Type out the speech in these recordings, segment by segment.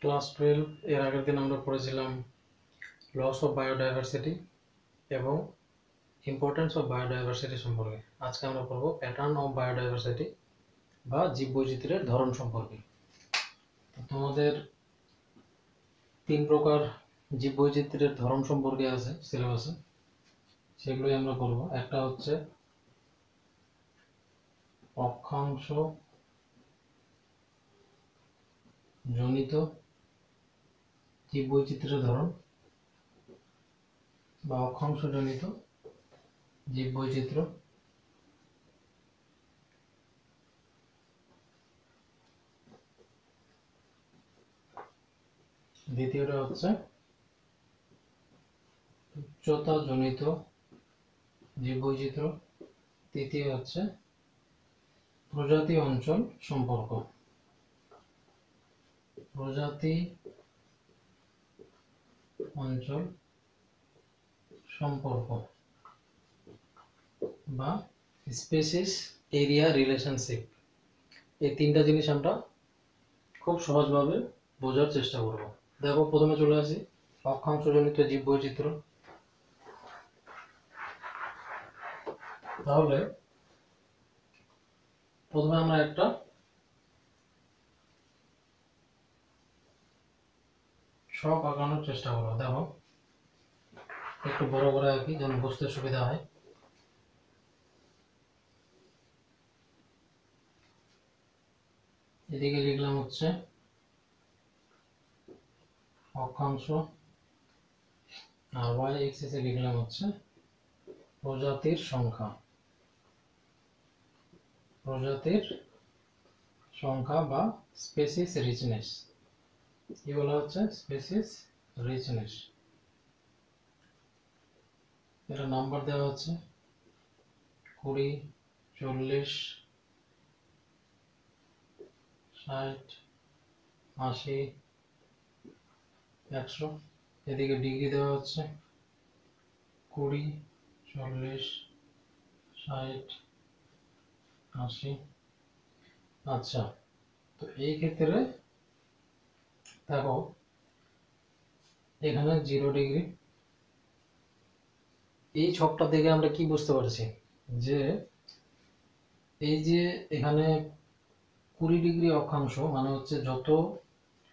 Class 12 এর আগের দিন আমরা পড়েছিলাম লস অফ বায়োডাইভার্সিটি এবং ইম্পর্টেন্স অফ বায়োডাইভার্সিটি সম্পর্কে। আজকে আমরা পড়ব প্যাটার্ন অফ বায়োডাইভার্সিটি বা জীববৈচিত্র্যের ধরন সম্পর্কে। তোমাদের 3 প্রকার জীববৈচিত্র্যের ধরন সম্পর্কে আছে সিলেবাসে, সেগুলোই আমরা পড়ব। একটা হচ্ছে অক্ষাংশ জনিত জীববৈচিত্র্যের ধরন বা অক্ষাংশ জনিত জীববৈচিত্র্য। দ্বিতীয়টা হচ্ছে উচ্চতা জনিত জীববৈচিত্র্য। তৃতীয় হচ্ছে প্রজাতি অঞ্চল সম্পর্ক। প্রজাতি অঞ্চল সম্পর্ক বা স্পেসিস এরিয়া রিলেশনশিপ। এই তিনটা জিনিস আমরা খুব সহজভাবে বোঝার চেষ্টা করব। দেখো, প্রথমে চলে আসি অক্ষাংশজনিত জীববৈচিত্র্য। তাহলে প্রথমে আমরা একটা ছক আঁকানোর চেষ্টা করব। দেখো, একটু বড় করে আঁকি যেন বুঝতে সুবিধা হয়। এদিকে লিখলাম হচ্ছে অক্ষাংশ, আর ওয়াই এক্সিসে লিখলাম হচ্ছে প্রজাতির সংখ্যা। প্রজাতির সংখ্যা বা স্পেসিস রিচনেস। কি বলা হচ্ছে? Species richness. এটা নাম্বার দেওয়া হচ্ছে 20, 40, 60, 80, 100। এদিকে ডিগ্রি দেওয়া হচ্ছে 20, 40, 60, 80। আচ্ছা, তো এই ক্ষেত্রে দেখো এখানে 0 ডিগ্রি। এই ছকটা থেকে আমরা কি বুঝতে পারছি যে এই যে এখানে 20 ডিগ্রি অক্ষাংশ মানে হচ্ছে যত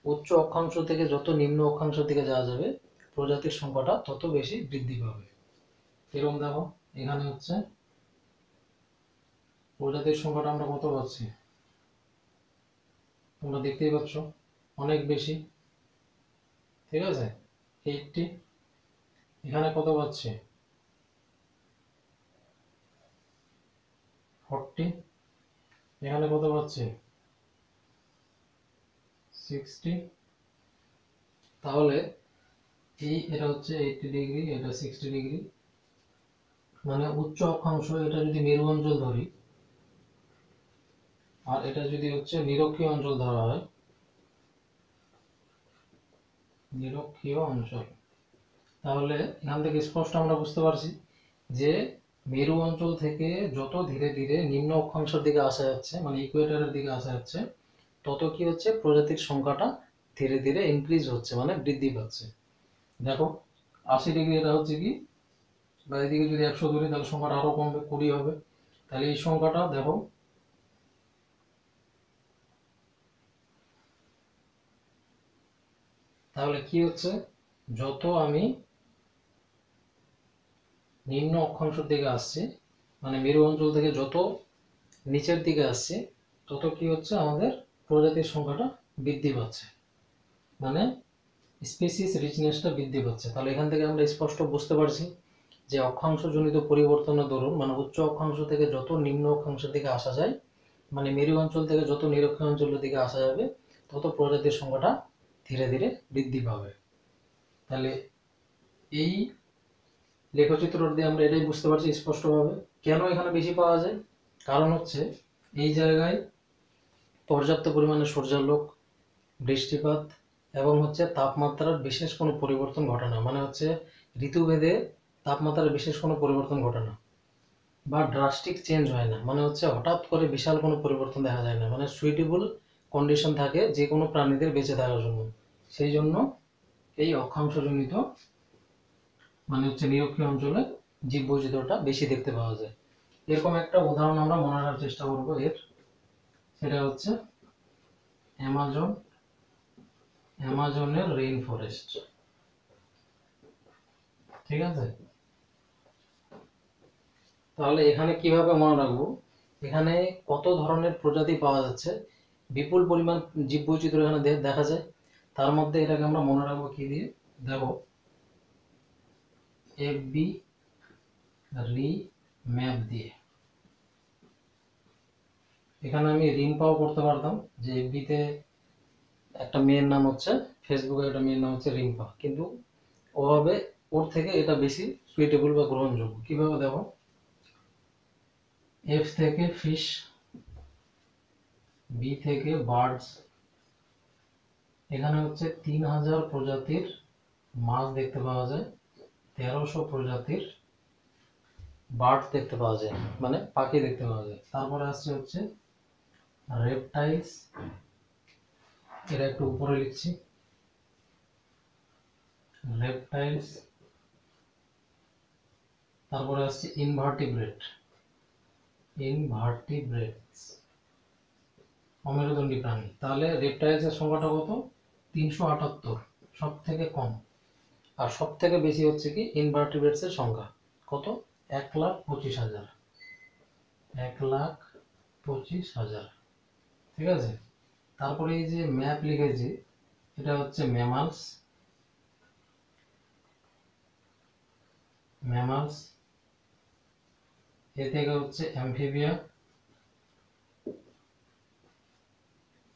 উচ্চ অক্ষাংশ থেকে যত নিম্ন অক্ষাংশ দিকে যাওয়া যাবে প্রজাতির সংখ্যাটা তত বেশি বৃদ্ধি পাবে। এরকম দেখো, এখানে হচ্ছে প্রজাতির সংখ্যাটা আমরা কত পাচ্ছি, তোমরা দেখতেই পাচ্ছ, অনেক বেশি। ঠিক আছে, 80। এখানে কত পাচ্ছি, 40। এখানে কত পাচ্ছি, 60। তাহলে এটা হচ্ছে 80 ডিগ্রি, এটা 60 ডিগ্রি। মানে উচ্চ অক্ষাংশ, এটা যদি মেরু অঞ্চল ধরি আর এটা যদি হচ্ছে নিরক্ষীয় অঞ্চল ধরা হয়, নিরক্ষীয় অঞ্চল, তাহলে এখান থেকে স্পষ্ট আমরা বুঝতে পারছি যে মেরু অঞ্চল থেকে যত ধীরে ধীরে নিম্ন অক্ষাংশের দিকে আসা যাচ্ছে, মানে ইকুয়েটরের দিকে আসা যাচ্ছে, তত কি হচ্ছে প্রজাতির সংখ্যাটা ধীরে ধীরে ইনক্রিজ হচ্ছে, মানে বৃদ্ধি পাচ্ছে। দেখো 80 ডিগ্রি এটা হচ্ছে কি, বা এদিকে যদি 100 ধরি তাহলে সংখ্যাটা আরো কমবে, 20 হবে। তাহলে এই সংখ্যাটা দেখো তাহলে কি হচ্ছে, যত আমি নিম্ন অক্ষাংশের দিকে আসছি, মানে মেরু অঞ্চল থেকে যত নিচের দিকে আসছে, তত কি হচ্ছে আমাদের প্রজাতির সংখ্যাটা বৃদ্ধি পাচ্ছে, মানে স্পিসিস রিচনেসটা বৃদ্ধি পাচ্ছে। তাহলে এখান থেকে আমরা স্পষ্ট বুঝতে পারছি যে অক্ষাংশজনিত পরিবর্তনের দরুন, মানে উচ্চ অক্ষাংশ থেকে যত নিম্ন অক্ষাংশের দিকে আসা যায়, মানে মেরু অঞ্চল থেকে যত নিরক্ষীয় অঞ্চলের দিকে আসা যাবে, তত প্রজাতির সংখ্যাটা ধীরে ধীরে বৃদ্ধি পাবে। তাহলে এই লেখচিত্র দিয়ে আমরা এটাই বুঝতে পারছি স্পষ্টভাবে কেন এখানে বেশি পাওয়া যায়। কারণ হচ্ছে এই জায়গায় পর্যাপ্ত পরিমাণে সূর্যালোক, বৃষ্টিপাত এবং হচ্ছে তাপমাত্রার বিশেষ কোনো পরিবর্তন ঘটে না, মানে হচ্ছে ঋতুভেদে তাপমাত্রার বিশেষ কোনো পরিবর্তন ঘটে না, বা ড্রাস্টিক চেঞ্জ হয় না, মানে হচ্ছে হঠাৎ করে বিশাল কোনো পরিবর্তন দেখা যায় না, মানে সুইটেবল কন্ডিশন থাকে যে কোনো প্রাণীদের বেঁচে থাকার জন্য। সেই জন্য এই অক্ষাংশজনিত মানে হচ্ছে নিরক্ষীয় অঞ্চলে জীববৈচিত্র্যটা বেশি দেখতে পাওয়া যায়। এরকম একটা উদাহরণ আমরা মনে রাখার চেষ্টা করব সেটা হচ্ছে অ্যামাজনের রেইন ফরেস্ট। ঠিক আছে, তাহলে এখানে কিভাবে মনে রাখবো, এখানে কত ধরনের প্রজাতি পাওয়া যাচ্ছে, বিপুল পরিমাণ জীববৈচিত্র্য এখানে দেখা যায়। তার মধ্যে এটাকে আমরা মনে রাখবো কি দিয়ে, দেখো এফবি রি ম্যাপ দিয়ে। এখানে আমি রিম্পাও করতে পারতাম, যে এফবিতে একটা মেয়ের নাম হচ্ছে, ফেসবুকে একটা মেয়ের নাম হচ্ছে রিম্পা, কিন্তু ওভাবে ওর থেকে এটা বেশি সুইটেবল বা গ্রহণযোগ্য। কিভাবে দেখো, এফ থেকে ফিশ, বি থেকে বার্ডস, এখানে হচ্ছে 3000 প্রজাতির মাছ দেখতে পাওয়া যায়, 1300 প্রজাতির বার্ড দেখতে পাওয়া যায়, মানে পাখি দেখতে পাওয়া যায়। তারপরে আসছে হচ্ছে রেপটাইলস, এটা একটু উপরে লিখছি, রেপটাইলস। তারপরে আসছে ইনভার্টিব্রেটস, অমেরুদণ্ডী প্রাণী। তাহলে রেপটাইলসের সংখ্যাটা কত, 378, সব থেকে কম। আর সব থেকে বেশি হচ্ছে কি ইনভার্টিব্রেটসের সংখ্যা, কত, 1,25,000, 1,25,000। ঠিক আছে, তারপরে এই যে ম্যাপ লিখেছি, এটা হচ্ছে ম্যামালস, এ থেকে হচ্ছে অ্যামফিবিয়া,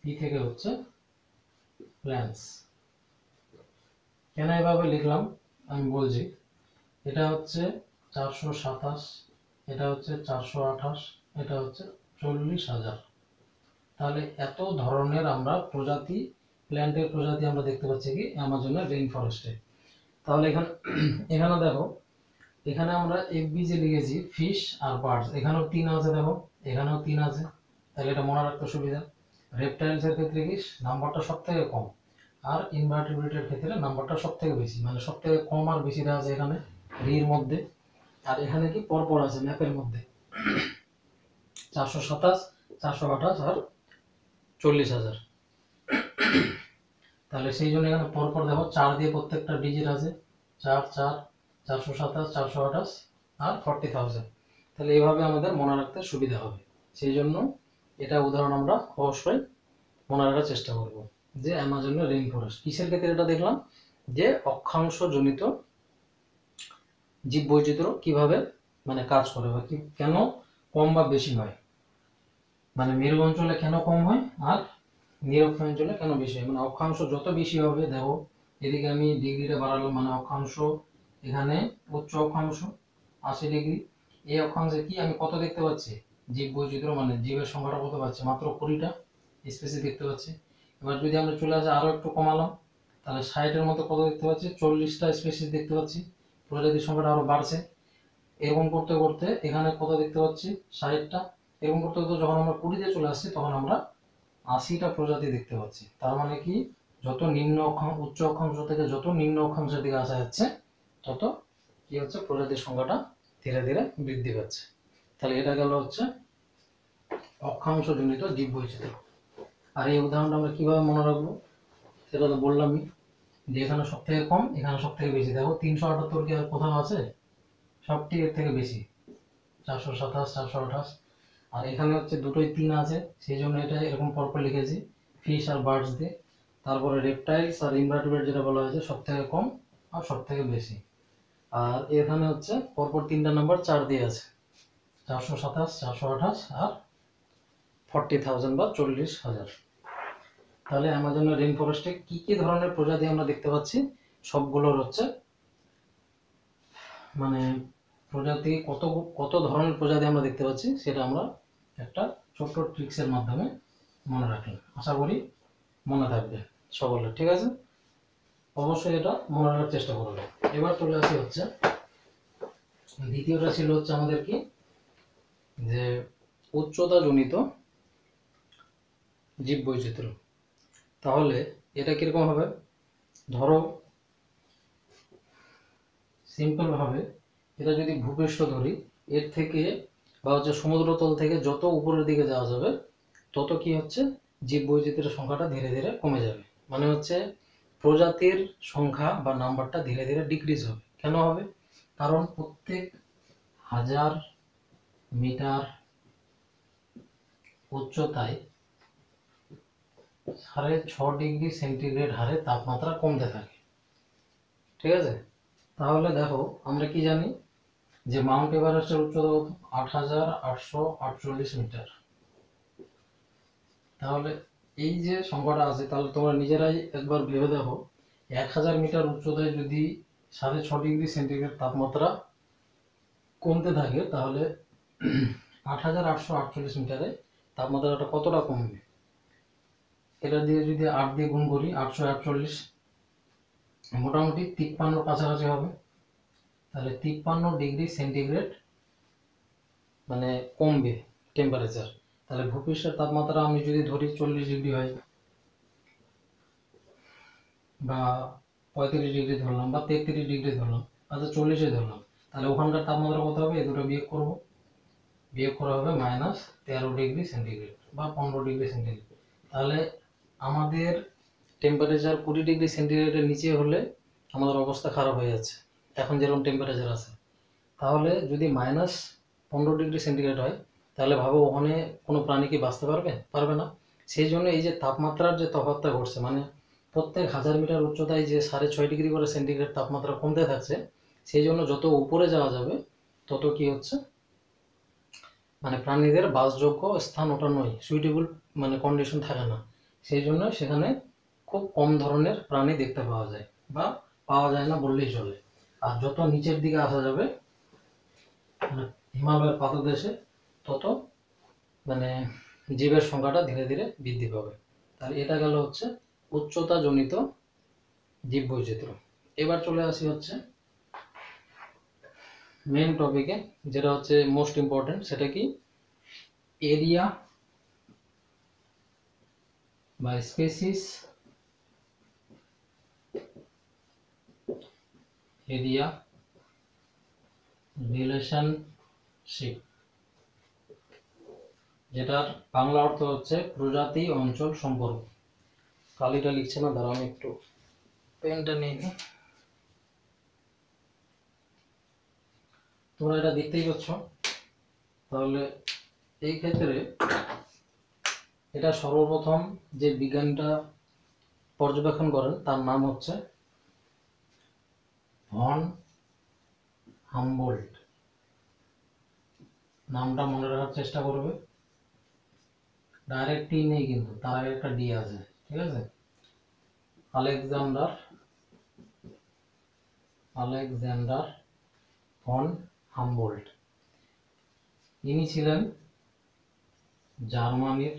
পি থেকে হচ্ছে প্ল্যান্টস। কেন এভাবে লিখলাম আমি বলছি, এটা হচ্ছে 427, এটা হচ্ছে 428, এটা হচ্ছে 40,000। তাহলে এত ধরনের আমরা প্রজাতি, প্ল্যান্টের প্রজাতি আমরা দেখতে পাচ্ছি কি অ্যামাজনের রেইন ফরেস্টে। তাহলে এখানে দেখো, এখানে আমরা এফবি যে লিখেছি ফিশ আর বার্ডস, এখানেও 3 আছে, দেখো এখানেও 3 আছে, তাহলে এটা মনে রাখতে সুবিধা। রেপটাইলস এর ক্ষেত্রে কি নাম্বারটা সব থেকে কম, আর ইনভার্টিব্রেটের ক্ষেত্রে নাম্বারটা সব থেকে বেশি, মানে সব থেকে কম আর বেশিটা আছে এখানে রির মধ্যে। আর এখানে কি পরপর আছে ম্যাপের মধ্যে 427, 428 আর 40,000। তাহলে সেই জন্য এখানে পরপর দেখো 4 দিয়ে প্রত্যেকটা ডিজিট আছে, 4 4, 427, 428 আর 40,000। তাহলে এইভাবে আমাদের মনে রাখতে সুবিধা হবে। সেই জন্য এটা উদাহরণ আমরা অবশ্যই মনে রাখার চেষ্টা করব, যে অ্যামাজনের রেইন ফরেস্ট। কিসের ক্ষেত্রে এটা দেখলাম, যে অক্ষাংশ জনিত জীববৈচিত্র্য কিভাবে মানে কাজ করে, বা কেন কম বা বেশি হয়, মানে মেরু অঞ্চলে কেন কম হয় আর নিরক্ষ অঞ্চলে কেন বেশি হয়। মানে অক্ষাংশ যত বেশি হবে, দেখো এদিকে আমি ডিগ্রিটা বাড়ালাম, মানে অক্ষাংশ, এখানে উচ্চ অক্ষাংশ 80 ডিগ্রি, এই অক্ষাংশে কি আমি কত দেখতে পাচ্ছি, জীববৈচিত্র্য মানে জীবের সংখ্যাটা কত পাচ্ছি, মাত্র 20টা স্পেসিস দেখতে পাচ্ছি। এবার যদি আমরা চলে আসি আরো একটু কমালাম, তাহলে 60-এর মতো কত দেখতে পাচ্ছি, 40টা স্পেসিস দেখতে পাচ্ছি, প্রজাতির সংখ্যাটা আরো বাড়ছে। এরকম করতে করতে এখানে কত দেখতে পাচ্ছি, 60টা। এরকম করতে করতে যখন আমরা 20-তে চলে আসছি, তখন আমরা 80টা প্রজাতি দেখতে পাচ্ছি। তার মানে কি, যত নিম্ন অক্ষাংশ, উচ্চ অক্ষাংশ থেকে যত নিম্ন অক্ষাংশের দিকে আসা যাচ্ছে, তত কি হচ্ছে, প্রজাতির সংখ্যাটা ধীরে ধীরে বৃদ্ধি পাচ্ছে। তাহলে এটা গেল হচ্ছে অক্ষাংশজনিত জীববৈচিত্র্য। আর এই উদাহরণটা আমরা কিভাবে মনে রাখবো, সেটা তো বললামই, যে এখানে সব থেকে কম, এখানে সব থেকে বেশি। দেখো 378 কি আর কোথাও আছে, সবটি এর থেকে বেশি, 427, 428। আর এখানে হচ্ছে দুটোই 3 আছে, সেই জন্য এটা এরকম পরপর লিখেছি ফিশ আর বার্ডস দিয়ে। তারপরে রেপটাইলস আর ইনভার্টিব্রেট যেটা বলা হয়েছে, সব থেকে কম আর সব থেকে বেশি। আর এখানে হচ্ছে পরপর 3টা নাম্বার 4 দিয়ে আছে, 427, 428 আর 40,000 বা 40,000। তাহলে অ্যামাজনের রেইন ফরেস্টে কি কি ধরনের প্রজাতি আমরা দেখতে পাচ্ছি, সবগুলোর হচ্ছে মানে প্রজাতি কত কত ধরনের প্রজাতি আমরা দেখতে পাচ্ছি, সেটা আমরা একটা ছোট্ট ট্রিক্সের মাধ্যমে মনে রাখলাম। আশা করি মনে থাকবে সকলের। ঠিক আছে, অবশ্যই এটা মনে রাখার চেষ্টা করবে। এবার চলে আসি হচ্ছে দ্বিতীয়টা, ছিল হচ্ছে আমাদের কি, যে উচ্চতা জনিত জীববৈচিত্র্য। তাহলে এটা কিরকম হবে, ধরো সিম্পল ভাবে এটা যদি ভূপৃষ্ঠ ধরি, এর থেকে বা হচ্ছে সমুদ্রতল থেকে যত উপরের দিকে যাওয়া যাবে তত কি হচ্ছে জীববৈচিত্র্যের সংখ্যাটা ধীরে ধীরে কমে যাবে। মানে হচ্ছে প্রজাতির সংখ্যা বা নাম্বারটা ধীরে ধীরে ডিক্রিজ হবে। কেন হবে? কারণ প্রত্যেক 1000 মিটার উচ্চতায় 6.5 ডিগ্রি সেন্টিগ্রেড হারে তাপমাত্রা কমতে থাকে। ঠিক আছে? তাহলে দেখো আমরা কি জানি যে মাউন্ট এভারেস্টের উচ্চতা কত? 8848 মিটার। তাহলে এই যে সংখ্যাটা আছে, তাহলে তোমরা নিজেরাই একবার ভেবে দেখো, 1000 মিটার উচ্চতায় যদি 6.5 ডিগ্রি সেন্টিগ্রেড তাপমাত্রা কমতে থাকে, তাহলে 8848 মিটারে তাপমাত্রাটা কতটা কমবে? এটা দিয়ে যদি 8 দিয়ে গুণ করি, 848, মোটামুটি 53 কাছাকাছি হবে। তাহলে 53 ডিগ্রি সেন্টিগ্রেড মানে কমবে টেম্পারেচার। তাহলে ভূপৃষ্ঠের তাপমাত্রা আমি যদি ধরি 40 ডিগ্রি হয়, বা 35 ডিগ্রি ধরলাম, বা 33 ডিগ্রি ধরলাম, আচ্ছা 40-এ ধরলাম, তাহলে ওখানকার তাপমাত্রা কত হবে? এই দুটো বিয়োগ করব, বিয়োগ করা হবে -13 ডিগ্রি সেন্টিগ্রেড বা 15 ডিগ্রি সেন্টিগ্রেড। তাহলে আমাদের টেম্পারেচার 20 ডিগ্রি সেন্টিগ্রেডের নিচে হলে আমাদের অবস্থা খারাপ হয়ে যাচ্ছে, এখন যেরকম টেম্পারেচার আছে। তাহলে যদি -15 ডিগ্রি সেন্টিগ্রেড হয়, তাহলে ভাবো ওখানে কোনো প্রাণী কি বাঁচতে পারবে? পারবে না। সেই জন্য এই যে তাপমাত্রার যে তফাৎটা ঘটছে, মানে প্রত্যেক 1000 মিটার উচ্চতায় যে 6.5 ডিগ্রি করে সেন্টিগ্রেড তাপমাত্রা কমতে থাকছে, সেই জন্য যত উপরে যাওয়া যাবে তত কি হচ্ছে, মানে প্রাণীদের বাসযোগ্য স্থান ওটা নয়, সুইটেবল মানে কন্ডিশন থাকে না। সেই জন্য সেখানে খুব কম ধরনের প্রাণী দেখতে পাওয়া যায়, বা পাওয়া যায় না বললেই চলে। আর যত নিচের দিকে আসা যাবে, মানে হিমালয়ের পাদদেশে, তত মানে জীবের সংখ্যাটা ধীরে ধীরে বৃদ্ধি পাবে। তাহলে এটা গেল হচ্ছে উচ্চতা জনিত জীববৈচিত্র্য। এবার চলে আসি হচ্ছে মেন টপিকে, যেটা হচ্ছে মোস্ট ইম্পর্টেন্ট। সেটা কি? এরিয়া বা স্পেসিস, এরিয়া রিলেশনশিপ, যেটার বাংলা অর্থ হচ্ছে প্রজাতি অঞ্চল সম্পর্ক। কালিটা লিখছে না, দাঁড়াও আমি একটু পেনটা নিয়ে নিই। তোমরা এটা দেখতেই পাচ্ছ। তাহলে এই ক্ষেত্রে এটা সর্বপ্রথম যে বিজ্ঞানীটা পর্যবেক্ষণ করেন তার নাম হচ্ছে ভন হামবোল্ট। নামটা মনে রাখার চেষ্টা করবে। ডাইরেক্ট টি নেই কিন্তু, তার আগে একটা ডি আছে, ঠিক আছে? Alexander von Humboldt. ইনি ছিলেন জার্মানির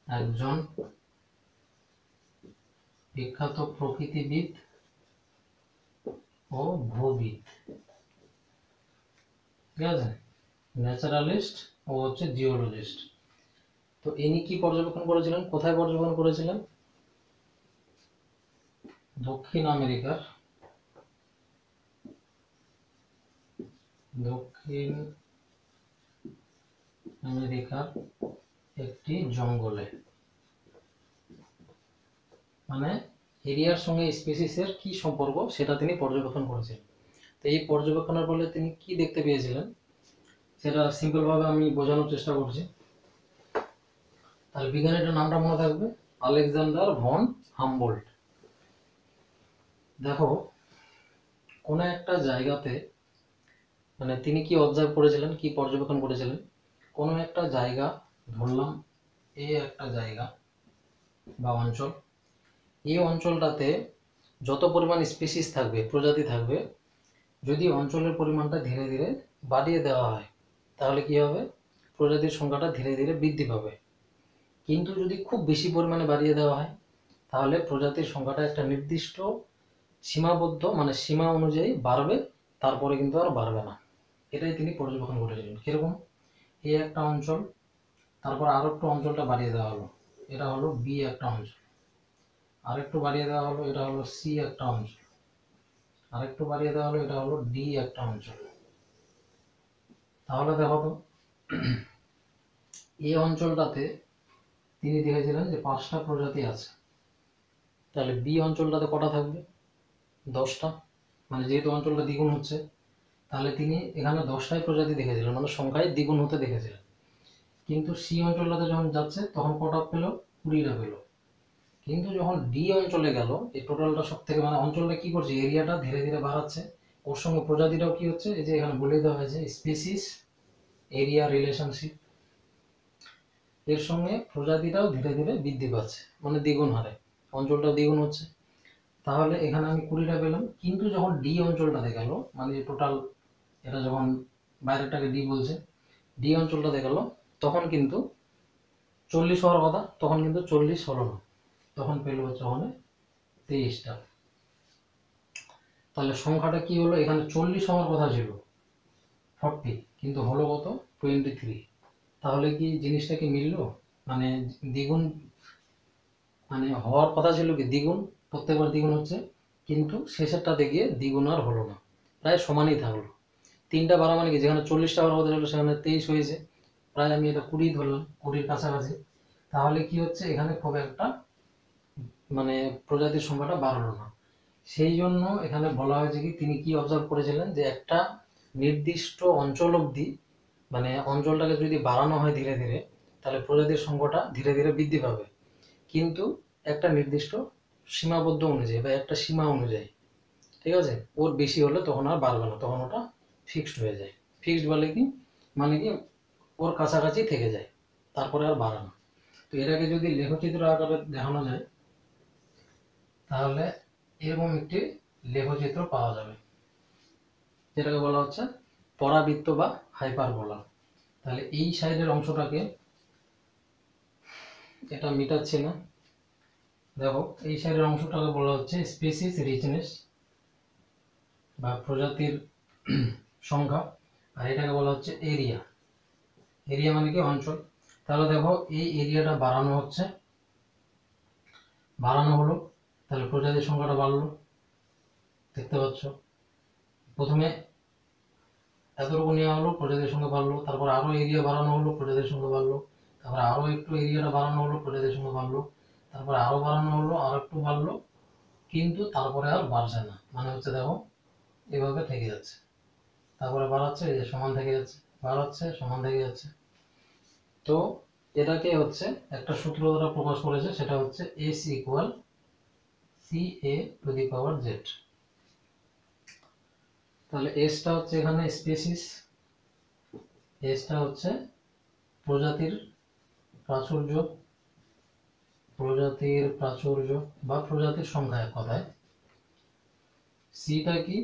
একজন বিখ্যাত প্রকৃতিবিদ ও ভূবিদ, ঠিক আছে? ন্যাচারালিস্ট ও হচ্ছে জিওলজিস্ট। তো ইনি কি পর্যবেক্ষণ করেছিলেন? কোথায় পর্যবেক্ষণ করেছিলেন? দক্ষিণ আমেরিকার একটি জঙ্গলে, মানে এরিয়ার সঙ্গে স্পিসিসের কি সম্পর্ক সেটা তিনি পর্যবেক্ষণ করেছিলেন। তো এই পর্যবেক্ষণের ফলে তিনি কি দেখতে পেয়েছিলেন সেটা সিম্পল ভাবে আমি বোঝানোর চেষ্টা করছি। তাহলে বিজ্ঞানীটার নামটা মনে থাকবে, আলেকজান্ডার ভন হামবোল্ট। দেখো, কোনো একটা জায়গাতে, মানে তিনি কি অবজার্ভ করেছিলেন, কি পর্যবেক্ষণ করেছিলেন? কোনো একটা জায়গা ধরলাম, এই একটা জায়গা বা অঞ্চল, এই অঞ্চলটাতে যত পরিমাণ স্পিসিস থাকবে, প্রজাতি থাকবে, যদি অঞ্চলের পরিমাণটা ধীরে ধীরে বাড়িয়ে দেওয়া হয়, তাহলে কি হবে? প্রজাতির সংখ্যাটা ধীরে ধীরে বৃদ্ধি পাবে। কিন্তু যদি খুব বেশি পরিমাণে বাড়িয়ে দেওয়া হয়, তাহলে প্রজাতির সংখ্যাটা একটা নির্দিষ্ট সীমাবদ্ধ মানে সীমা অনুযায়ী বাড়বে, তারপরে কিন্তু আর বাড়বে না। এটাই তিনি পর্যবেক্ষণ করেছিলেন। কিরকম? এই একটা অঞ্চল, তারপর আরো একটু অঞ্চলটা বাড়িয়ে দেওয়া হলো, এটা হলো বি একটা অঞ্চল। আরেকটু বাড়িয়ে দেওয়া হলো, এটা হলো সি একটা অঞ্চল, আরেকটু বাড়িয়ে দেওয়া হলো, এটা হলো ডি একটা অঞ্চল। তাহলে দেখো তো এই অঞ্চলটাতে তিনি দেখেছিলেন যে 5টা প্রজাতি আছে, তাহলে বি অঞ্চলটাতে কটা থাকবে? 10টা। মানে যেহেতু অঞ্চলটা দ্বিগুণ হচ্ছে, তাহলে তিনি এখানে 10টাই প্রজাতি দেখেছিলেন, মানে সংখ্যায় দ্বিগুণ হতে দেখেছিলেন। কিন্তু সি অঞ্চলটাতে যখন যাচ্ছে তখন কটা পেল? 20টা পেল। কিন্তু যখন ডি অঞ্চলে গেল, এই টোটালটা সব থেকে মানে অঞ্চলটা কি করছে, এরিয়াটা ধীরে ধীরে বাড়াচ্ছে, ওর সঙ্গে প্রজাতিটাও কি হচ্ছে, এই যে এখানে বলে দেওয়া হয়েছে স্পিসিস এরিয়া রিলেশনশিপ, এর সঙ্গে প্রজাতিটাও ধীরে ধীরে বৃদ্ধি পাচ্ছে, মানে দ্বিগুণ হারে অঞ্চলটা দ্বিগুণ হচ্ছে। তাহলে এখানে আমি 20টা পেলাম। কিন্তু যখন ডি অঞ্চলটাতে গেল, মানে টোটাল এটা যখন বাইরেটাকে ডি বলছে, ডি অঞ্চলটাতে গেল, তখন কিন্তু 40 হওয়ার কথা, তখন কিন্তু 40 হলো না, তখন পেল হচ্ছে ওখানে 23টা। তাহলে সংখ্যাটা কি হলো, এখানে 40 হওয়ার কথা ছিল 40, কিন্তু হলো কত? 23। তাহলে কি জিনিসটা কি মিললো? মানে দ্বিগুণ, মানে হওয়ার কথা ছিল কি দ্বিগুণ, প্রত্যেকবার দ্বিগুণ হচ্ছে, কিন্তু শেষেরটাতে গিয়ে দ্বিগুণ আর হলো না, প্রায় সমানই থাকলো। 3টা বাড়া মানে কি, যেখানে 40টা হওয়ার কথা ছিল সেখানে 23 হয়েছে, প্রায় আমি এটা 20 ধরলাম, 20-র কাছাকাছি। তাহলে কি হচ্ছে, এখানে খুব একটা মানে প্রজাতির সংখ্যাটা বাড়লো না। সেই জন্য এখানে বলা হয়েছে কি, তিনি কি অবজার্ভ করেছিলেন যে একটা নির্দিষ্ট অঞ্চল অবধি, মানে অঞ্চলটাকে যদি বাড়ানো হয় ধীরে ধীরে, তাহলে প্রজাতির সংখ্যাটা ধীরে ধীরে বৃদ্ধি পাবে, কিন্তু একটা নির্দিষ্ট সীমাবদ্ধ অনুযায়ী বা একটা সীমা অনুযায়ী, ঠিক আছে? ওর বেশি হলে তখন আর বাড়বে না, তখন ওটা ফিক্সড হয়ে যায়। ফিক্সড বলে কি, মানে কি ওর কাছাকাছি থেকে যায়, তারপরে আর বাড়ে না। তো এটাকে যদি লেখচিত্র আকারে দেখানো যায়, তাহলে এরকম একটি লেখচিত্র পাওয়া যাবে, যেটাকে বলা হচ্ছে পরাবৃত্ত বা হাইপারবোলা। তাহলে এই সাইডের অংশটাকে, এটা মিটাচ্ছি না, দেখো এই সাইডের অংশটাকে বলা হচ্ছে স্পিসিস রিচনেস বা প্রজাতির সংখ্যা, আর এটাকে বলা হচ্ছে এরিয়া। এরিয়া মানে কি অঞ্চল। তাহলে দেখো এই এরিয়াটা বাড়ানো হচ্ছে, বাড়ানো হলো, তাহলে প্রজাতির সংখ্যাটা বাড়লো, দেখতে পাচ্ছ। প্রথমে এতটুকু নেওয়া হলো, প্রজাতির সংখ্যা বাড়লো, তারপর আরো এরিয়া বাড়ানো হলো, প্রজাতির সংখ্যা বাড়লো, তারপর আরো একটু এরিয়াটা বাড়ানো হলো, প্রজাতির সংখ্যা বাড়লো, তারপর আরো বাড়ানো হলো, আর একটু বাড়লো, কিন্তু তারপরে আর বাড়ছে না, মানে হচ্ছে দেখো এভাবে থেকে যাচ্ছে, তারপরে বাড়াচ্ছে, এই যে সমান থেকে যাচ্ছে, বাড়াচ্ছে, সমান থেকে যাচ্ছে। তো এটাকে হচ্ছে একটা সূত্র দ্বারা প্রকাশ করেছে, সেটা হচ্ছে s equal CA to the power z। তাহলে এসটা হচ্ছে এখানে স্পেসিস, এসটা হচ্ছে প্রজাতির প্রাচুর্য, প্রজাতির প্রাচুর্য বা প্রজাতির সংখ্যা এক কথায়। সিটা কি,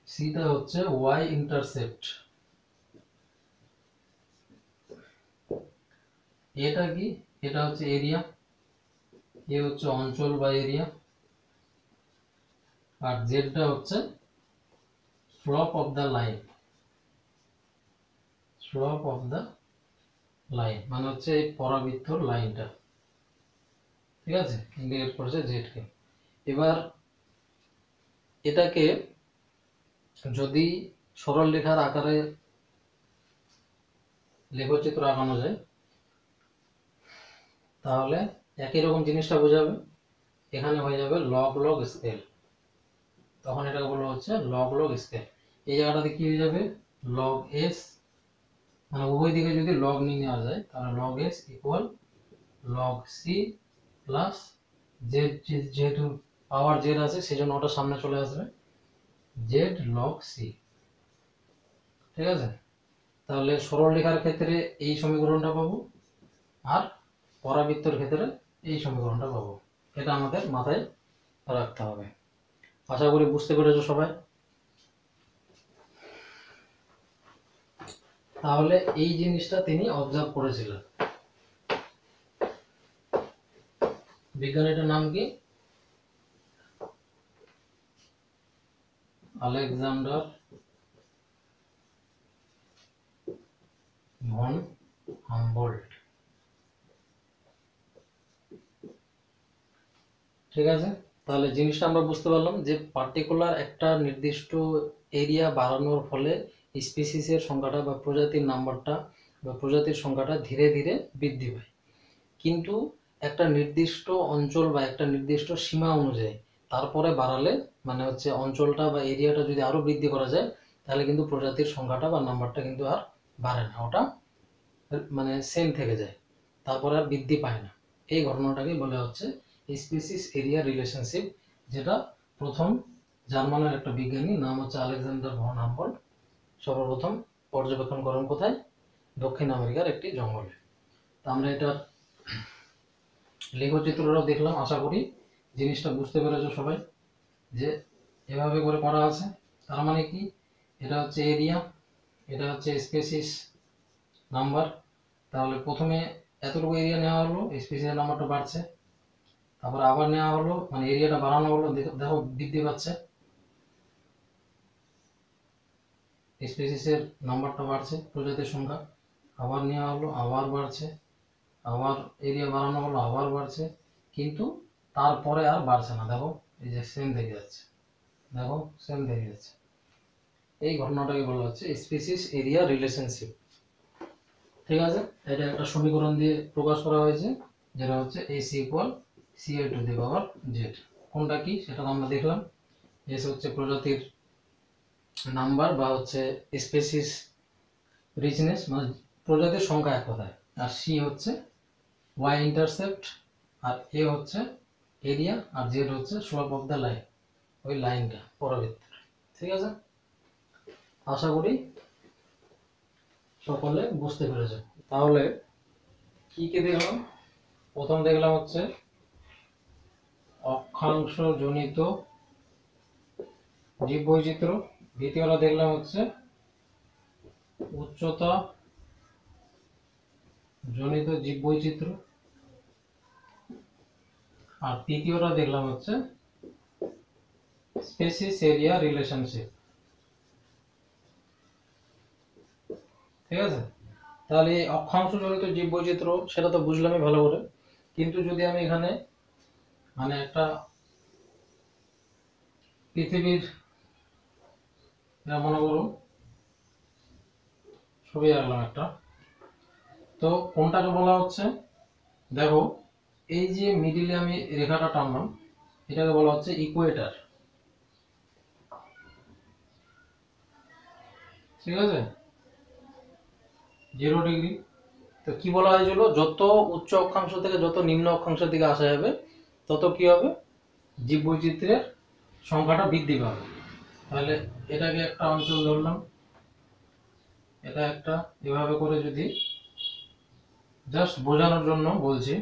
সিটা হচ্ছে ওয়াই ইন্টারসেপ্ট। এটা কি, এটা হচ্ছে এরিয়া, এ হচ্ছে অঞ্চল বা এরিয়া, আর জেডটা হচ্ছে slope of the line, slope of the line মানে হচ্ছে এই পরাবৃত্তর লাইনটা, ঠিক আছে, ইন্ডিকেট করছে জেড কে। এবার এটাকে যদি সরল রেখার আকারে লেখচিত্র আঁকানো যায়, তাহলে একই রকম জিনিসটা বোঝাবে, এখানে হয়ে যাবে লগ লগ স্কেল, তখন এটাকে বলা হচ্ছে লগ লগ স্কেল। এই জায়গাটাতে কি হয়ে যাবে, লগ এস, মানে উভয় দিকে যদি লগ নিয়ে নেওয়া যায়, তাহলে log S equal log C plus Z, যেহেতু পাওয়ার জেড আছে সেই জন্য ওটা সামনে চলে আসবে, জেড লগ সি, ঠিক আছে। তাহলে সরল রেখার ক্ষেত্রে এই সমীকরণটা পাবো, আর পরাবৃত্তর ক্ষেত্রে এই সমীকরণটা পাবো, এটা আমাদের মাথায় রাখতে হবে। আশা করি বুঝতে পেরেছো সবাই। তাহলে এই জিনিসটা তিনি অবজার্ভ করেছিলেন। বিজ্ঞানীটার নাম কি, আলেকজান্ডার ভন হামবোল্ট। ঠিক আছে, তাহলে জিনিসটা আমরা বুঝতে পারলাম যে পার্টিকুলার একটা নির্দিষ্ট এরিয়া বাড়ানোর ফলে স্পিসিসের সংখ্যাটা বা প্রজাতির নাম্বারটা বা প্রজাতির সংখ্যাটা ধীরে ধীরে বৃদ্ধি পায়। কিন্তু একটা নির্দিষ্ট অঞ্চল বা একটা নির্দিষ্ট সীমা অনুযায়ী তারপরে বাড়ালে মানে হচ্ছে অঞ্চলটা বা এরিয়াটা যদি আরো বৃদ্ধি করা যায় তাহলে কিন্তু প্রজাতির সংখ্যাটা বা নাম্বারটা কিন্তু আর বাড়ে না, ওটা মানে সেম থেকে যায়, তারপরে আর বৃদ্ধি পায় না। এই ঘটনাটাকে বলা হচ্ছে স্পিসিস এরিয়া রিলেশনশিপ, যেটা প্রথম জার্মানের একটা বিজ্ঞানী নাম হচ্ছে আলেকজান্ডার ভন হাম্বল্ট সর্বপ্রথম পর্যবেক্ষণ করেন কোথায়, দক্ষিণ আমেরিকার একটি জঙ্গলে। তা আমরা এটা লেখচিত্রটাও দেখলাম, আশা করি জিনিসটা বুঝতে পেরেছো সবাই যে এভাবে করে করা আছে। তার মানে কি, এটা হচ্ছে এরিয়া, এটা হচ্ছে স্পেসিস নাম্বার। তাহলে প্রথমে এতটুকু এরিয়া নেওয়া হলো, স্পেসিসের নাম্বারটা বাড়ছে, তারপর আবার নেওয়া হলো মানে এরিয়াটা বাড়ানো হলো, দেখো বৃদ্ধি পাচ্ছে, স্পেসিসের নাম্বারটা বাড়ছে, প্রজাতির সংখ্যা, আবার নেওয়া হলো আবার বাড়ছে, আবার এরিয়া বাড়ানো হলো আবার বাড়ছে, কিন্তু তারপরে আর বাড়ছে না, দেখো এই যে সেম থেকে যাচ্ছে, দেখো সেম থেকে যাচ্ছে। এই ঘটনাটাকে বলা হচ্ছে স্পিসিস এরিয়া রিলেশনশিপ। ঠিক আছে, এটা একটা সমীকরণ দিয়ে প্রকাশ করা হয়েছে, যেটা হচ্ছে S equal CA to the power Z. কোনটা কি সেটা আমরা দেখলাম। এস হচ্ছে প্রজাতির নাম্বার বা হচ্ছে স্পেসিস রিচনেস মানে প্রজাতির সংখ্যা এক কথায়, আর সি হচ্ছে ওয়াই ইন্টারসেপ্ট, আর এ হচ্ছে এরিয়া, আর জেড হচ্ছে স্লোপ অফ দ্য লাইন, ওই লাইনটা পরবৃত্ত। ঠিক আছে, আশা করি সকলে বুঝতে পেরেছে। তাহলে কি কি দেখলাম, প্রথম দেখলাম হচ্ছে অক্ষাংশ জনিত জীববৈচিত্র্য, দ্বিতীয়টা দেখলাম হচ্ছে উচ্চতা জনিত জীববৈচিত্র্য, আর তৃতীয়টা দেখলাম হচ্ছে স্পেসিস এরিয়া রিলেশনশিপ। ঠিক আছে, তাহলে এই অক্ষাংশ জনিত জীববৈচিত্র্য সেটা তো বুঝলামই ভালো করে, কিন্তু যদি আমি এখানে মানে একটা পৃথিবীর মনে করো ছবি আঁকলাম একটা, তো কোনটাকে বলা হচ্ছে, দেখো এই যে মিডিলে আমি রেখাটা টানলাম এটাকে বলা হচ্ছে ইকুয়েটার। ঠিক আছে, 0 ডিগ্রি। তো কি বলা হয়েছিল, যত উচ্চ অক্ষাংশ থেকে যত নিম্ন অক্ষাংশের দিকে আসা যাবে তত কি হবে, জীববৈচিত্র্যের সংখ্যাটা বৃদ্ধি পাবে। তাহলে এটাকে একটা অঞ্চল ধরলাম, এটা একটা, এভাবে করে যদি জাস্ট বোঝানোর জন্য বলছি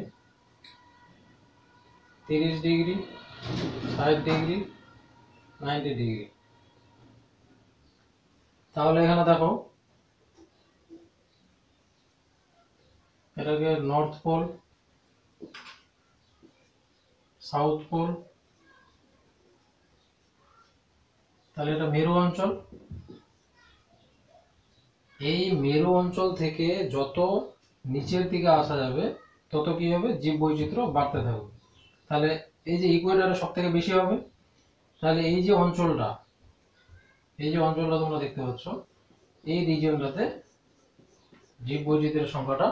30 ডিগ্রি, 60 ডিগ্রি, 90 ডিগ্রি। তাহলে এখানে দেখো এটাকে নর্থ পোল, সাউথ পোল, তাহলে এটা মেরু অঞ্চল। এই মেরু অঞ্চল থেকে যত নিচের দিকে আসা যাবে তত কি হবে, জীববৈচিত্র্য বাড়তে থাকবে। তাহলে এই যে ইকুয়েটরে সব থেকে বেশি হবে, তাহলে এই যে অঞ্চলটা, এই যে অঞ্চলটা তোমরা দেখতে পাচ্ছ, এই রিজিয়নটাতে জীববৈচিত্র্যের সংখ্যাটা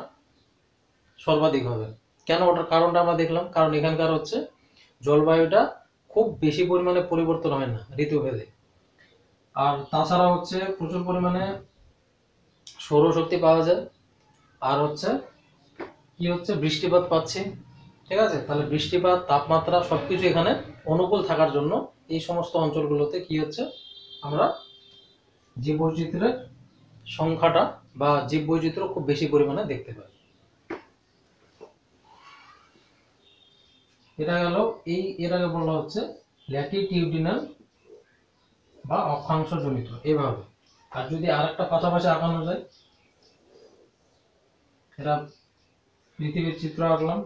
সর্বাধিক হবে। কেন, ওটার কারণটা আমরা দেখলাম, কারণ এখানকার হচ্ছে জলবায়ুটা খুব বেশি পরিমাণে পরিবর্তন হয় না ঋতুভেদে, আর তাছাড়া হচ্ছে প্রচুর পরিমাণে সৌরশক্তি পাওয়া যায়, আর হচ্ছে কি হচ্ছে বৃষ্টিপাত পাচ্ছি। ঠিক আছে, তাহলে বৃষ্টিপাত তাপমাত্রা সবকিছু এখানে অনুকূল থাকার জন্য এই সমস্ত অঞ্চলগুলোতে কি হচ্ছে, আমরা জীববৈচিত্র্যের সংখ্যাটা বা জীববৈচিত্র্য খুব বেশি পরিমাণে দেখতে পাই। এটা গেল এই, এটাকে বলা হচ্ছে ল্যাটিটিউডিনাল বা অক্ষাংশ জনিত, এভাবে। আর যদি আরেকটা পাশাপাশি আঁকানো যায়, এটা পৃথিবীর চিত্র আঁকলাম,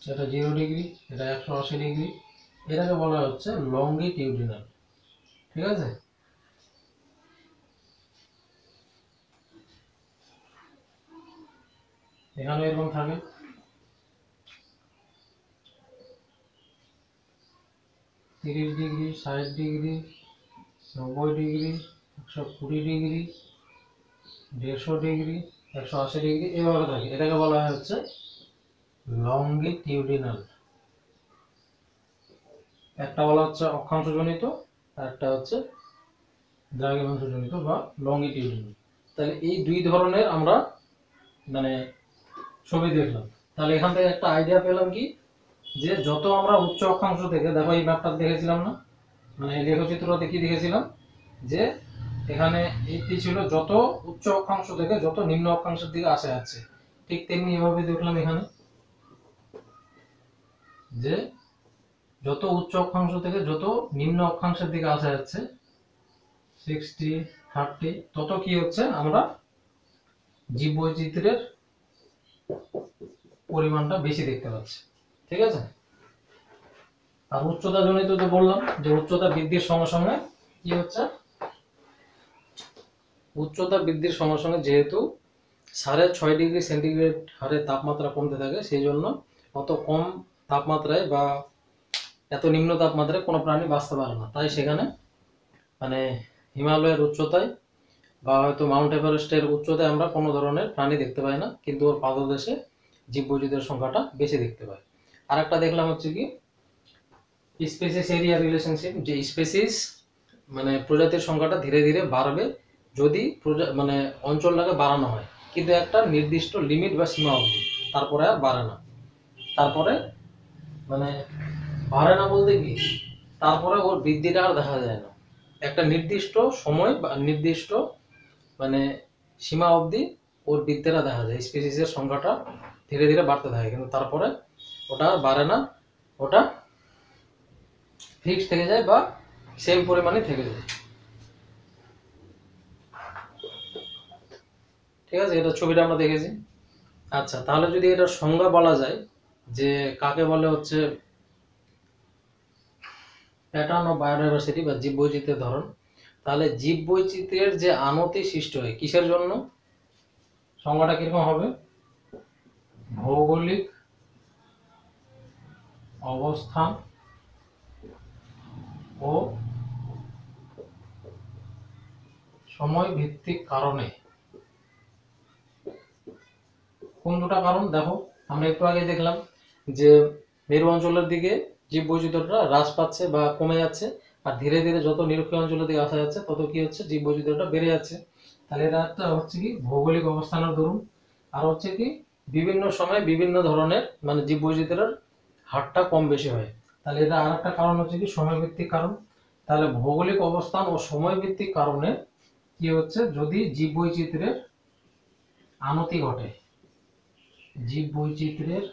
এটা 0 ডিগ্রি, এটা 180 ডিগ্রি, এটাকে বলা হচ্ছে লঙ্গিটিউডিনাল। ঠিক আছে, এখানে এরকম থাকে। 30 degree, 60 degree, 90 degree, 120 degree, 150 degree, 180 degree, এভাবে থাকে। এটাকে বলা হয় হচ্ছে লঙ্গিটিউডিনাল। একটা বলা হচ্ছে অক্ষাংশজনিত, আর একটা হচ্ছে দ্রাঘিমাংশজনিত বা লঙ্গিটিউডিনাল। তাহলে এই দুই ধরনের আমরা মানে ছবি দেখলাম। তাহলে এখান থেকে একটা আইডিয়া পেলাম কি, যে যত আমরা উচ্চ অক্ষাংশ থেকে, দেখো এই ম্যাপটা দেখেছিলাম না, মানে লেখচিত্রতে কি দেখেছিলাম, যে এখানে এটি ছিল যত উচ্চ অক্ষাংশ থেকে যত নিম্ন অক্ষাংশের দিকে আসে যাচ্ছে, ঠিক তেমনি এভাবে দেখলাম এখানে, যে যত উচ্চ অক্ষাংশ থেকে যত নিম্ন অক্ষাংশের দিকে আসা যাচ্ছে 60, 30, তত কি হচ্ছে, আমরা জীববৈচিত্র্যের পরিমাণটা বেশি দেখতে পাচ্ছি। ঠিক আছে। আর উচ্চতা জনিত তো বললাম যে উচ্চতা বৃদ্ধির সঙ্গে সঙ্গে কি হচ্ছে, উচ্চতা বৃদ্ধির সঙ্গে সঙ্গে যেহেতু 6.5 ডিগ্রি সেন্টিগ্রেড হারে তাপমাত্রা কমতে থাকে, সেই জন্য অত কম তাপমাত্রায় বা এত নিম্ন তাপমাত্রায় কোনো প্রাণী বাঁচতে পারে না। তাই সেখানে মানে হিমালয়ের উচ্চতায় বা হয়তো মাউন্ট এভারেস্টের উচ্চতায় আমরা কোনো ধরনের প্রাণী দেখতে পাই না, কিন্তু ওর পাদদেশে জীববৈচিত্র্যের সংখ্যাটা বেশি দেখতে পাই। আর একটা দেখলাম হচ্ছে কি স্পেসিস এরিয়া রিলেশনশিপ, যে স্পেসিস মানে প্রজাতির সংখ্যাটা ধীরে ধীরে বাড়বে যদি মানে অঞ্চলটাকে বাড়ানো হয়, কিন্তু একটা নির্দিষ্ট লিমিট বা সীমা অবধি, তারপরে আর বাড়ে না। তারপরে মানে বাড়ে না বলতে কি, তারপরে ওর বৃদ্ধিটা আর দেখা যায় না। একটা নির্দিষ্ট সময় বা নির্দিষ্ট মানে সীমা অবধি ওর বৃদ্ধিটা দেখা যায়, স্পিসিসের সংখ্যাটা ধীরে ধীরে বাড়তে থাকে, কিন্তু তারপরে ওটা আর বাড়ে না, ওটা ফিক্স থেকে যায় বা সেম পরিমাণে থেকে যায়। ঠিক আছে, এটা ছবিটা আমরা দেখেছি। আচ্ছা, তাহলে যদি এটা সংজ্ঞা বলা যায় যে কাকে বলে হচ্ছে প্যাটার্ন অফ বায়োডাইভার্সিটি বা জীববৈচিত্র্যের ধরন, তাহলে জীববৈচিত্র্যের যে আনতি সৃষ্টি হয় কিসের জন্য, সংজ্ঞাটা কিরকম হবে, ভৌগোলিক অবস্থান ও সময় ভিত্তিক কারণে। কোন দুটা কারণ, দেখো আমরা একটু আগে দেখলাম যে মেরু অঞ্চলের দিকে জীববৈচিত্র্যটা হ্রাস পাচ্ছে বা কমে যাচ্ছে, আর ধীরে ধীরে যত নিরক্ষীয় অঞ্চলের দিকে আসা যাচ্ছে তত কি হচ্ছে, জীববৈচিত্র্যটা বেড়ে যাচ্ছে। তাহলে এটা একটা হচ্ছে কি ভৌগোলিক অবস্থানের দরুন, আর হচ্ছে কি বিভিন্ন সময় বিভিন্ন ধরনের মানে জীববৈচিত্র্যের হারটা কম বেশি হয়। তাহলে এটা আর একটা কারণ হচ্ছে কি সময়ভিত্তিক কারণ। তাহলে ভৌগোলিক অবস্থান ও সময়ভিত্তিক কারণে কি হচ্ছে, যদি জীববৈচিত্র্যের আনতি ঘটে, জীববৈচিত্র্যের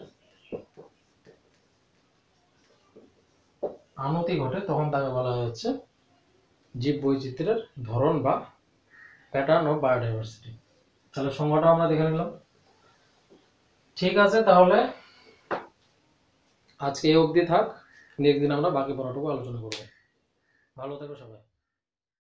আনতি ঘটে, তখন তাকে বলা হচ্ছে জীববৈচিত্র্যের ধরন বা প্যাটার্ন অফ বায়োডাইভার্সিটি। তাহলে সংজ্ঞাটা আমরা দেখে নিলাম। ঠিক আছে, তাহলে আজকে এই অবধি থাক, নেক্সট দিন আমরা বাকি পড়াটুকু আলোচনা করব। ভালো থেকো সবাই।